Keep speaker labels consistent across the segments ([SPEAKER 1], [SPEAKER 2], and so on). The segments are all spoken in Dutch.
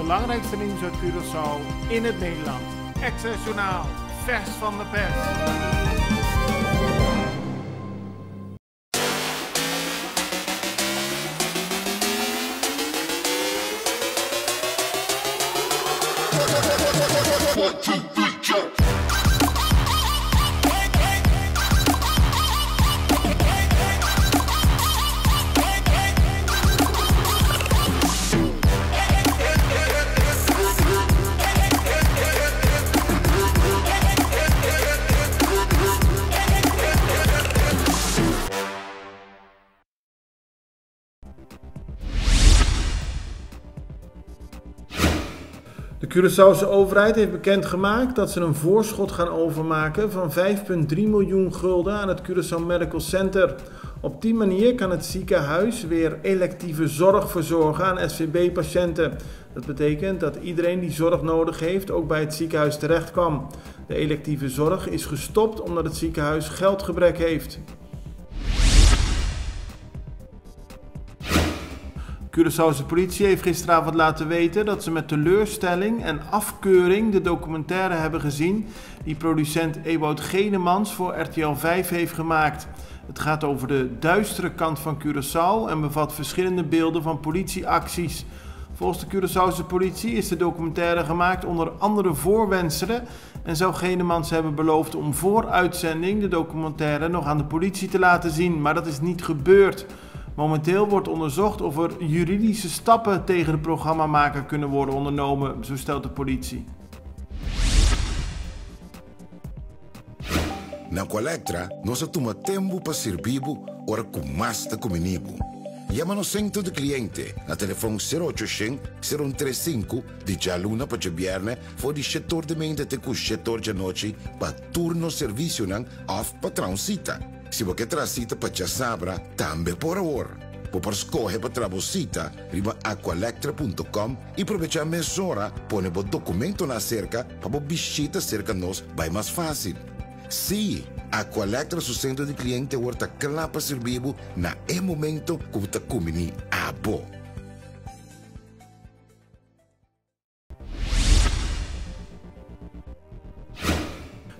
[SPEAKER 1] belangrijkste nieuws uit Curaçao in het Nederland. Access Journaal, vers van de pers.
[SPEAKER 2] De Curaçaose overheid heeft bekendgemaakt dat ze een voorschot gaan overmaken van 5,3 miljoen gulden aan het Curaçao Medical Center. Op die manier kan het ziekenhuis weer electieve zorg verzorgen aan SVB-patiënten. Dat betekent dat iedereen die zorg nodig heeft ook bij het ziekenhuis terecht kan. De electieve zorg is gestopt omdat het ziekenhuis geldgebrek heeft. De Curaçaose politie heeft gisteravond laten weten dat ze met teleurstelling en afkeuring de documentaire hebben gezien die producent Ewout Genemans voor RTL 5 heeft gemaakt. Het gaat over de duistere kant van Curaçao en bevat verschillende beelden van politieacties. Volgens de Curaçaose politie is de documentaire gemaakt onder andere voorwendselen en zou Genemans hebben beloofd om voor uitzending de documentaire nog aan de politie te laten zien, maar dat is niet gebeurd. Momenteel wordt onderzocht of er juridische stappen tegen de programmamaker kunnen worden ondernomen, zo stelt de politie.
[SPEAKER 3] Na Colectra, nós toma tempo para servir ora com mais da comunibo. Llama no centro de cliente na telefone 0800-035 de jaluna para viernes voor die setor de mente te cu setor de noite para turno serviço nan of patrãozita. Se você transita para Chasabra, também por hora. Por escolher para trabalhar, riba aqualectra.com e aproveitar a mesura, põe o documento na cerca para a visita cerca nós, vai mais fácil. Sim, Aqualectra, seu centro de cliente, está claro para servir na momento que você comini a bo.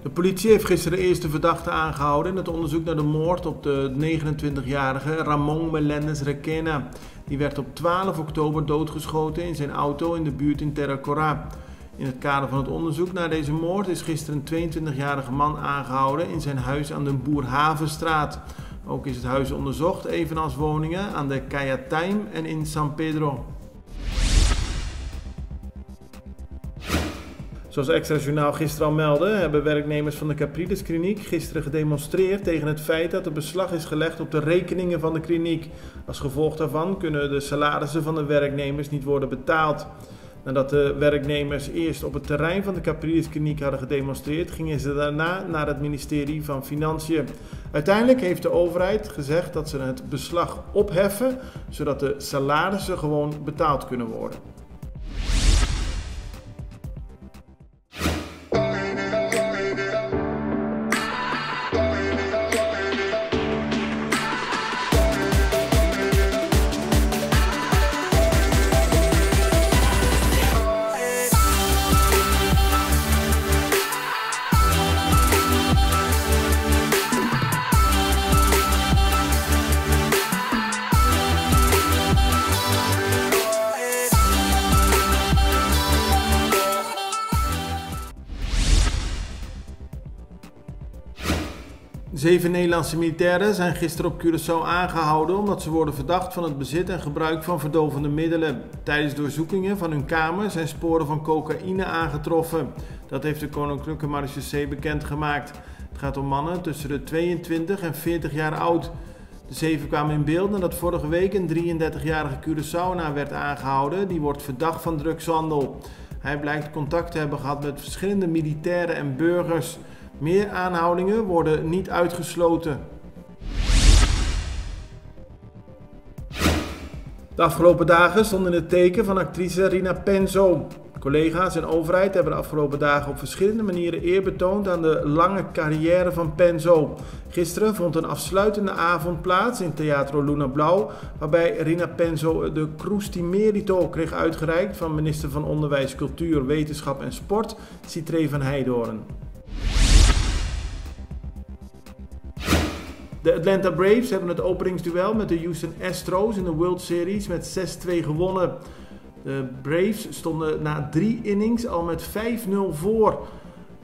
[SPEAKER 2] De politie heeft gisteren de eerste verdachte aangehouden in het onderzoek naar de moord op de 29-jarige Ramon Melendez Requena. Die werd op 12 oktober doodgeschoten in zijn auto in de buurt in Terra Cora. In het kader van het onderzoek naar deze moord is gisteren een 22-jarige man aangehouden in zijn huis aan de Boerhavenstraat. Ook is het huis onderzocht, evenals woningen aan de Cayataim en in San Pedro. Zoals Extra Journaal gisteren al meldde, hebben werknemers van de Capriles kliniek gisteren gedemonstreerd tegen het feit dat er beslag is gelegd op de rekeningen van de kliniek. Als gevolg daarvan kunnen de salarissen van de werknemers niet worden betaald. Nadat de werknemers eerst op het terrein van de Capriles kliniek hadden gedemonstreerd, gingen ze daarna naar het ministerie van Financiën. Uiteindelijk heeft de overheid gezegd dat ze het beslag opheffen, zodat de salarissen gewoon betaald kunnen worden. De 7 Nederlandse militairen zijn gisteren op Curaçao aangehouden omdat ze worden verdacht van het bezit en gebruik van verdovende middelen. Tijdens doorzoekingen van hun kamer zijn sporen van cocaïne aangetroffen. Dat heeft de Koninklijke Marechaussee bekendgemaakt. Het gaat om mannen tussen de 22 en 40 jaar oud. De 7 kwamen in beeld nadat vorige week een 33-jarige Curaçaonaar werd aangehouden. Die wordt verdacht van drugshandel. Hij blijkt contact te hebben gehad met verschillende militairen en burgers. Meer aanhoudingen worden niet uitgesloten. De afgelopen dagen stonden in het teken van actrice Rina Penzo. Collega's en overheid hebben de afgelopen dagen op verschillende manieren eer betoond aan de lange carrière van Penzo. Gisteren vond een afsluitende avond plaats in Teatro Luna Blau, waarbij Rina Penzo de Cruz di Merito kreeg uitgereikt van minister van Onderwijs, Cultuur, Wetenschap en Sport, Citré van Heijdorn. De Atlanta Braves hebben het openingsduel met de Houston Astros in de World Series met 6-2 gewonnen. De Braves stonden na 3 innings al met 5-0 voor.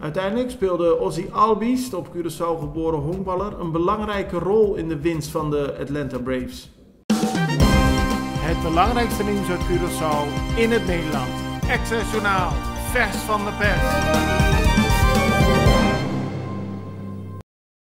[SPEAKER 2] Uiteindelijk speelde Ozzy Albies, de op Curaçao geboren honkballer, een belangrijke rol in de winst van de Atlanta Braves.
[SPEAKER 1] Het belangrijkste nieuws uit Curaçao in het Nederland. Access Journaal, vers van de pers.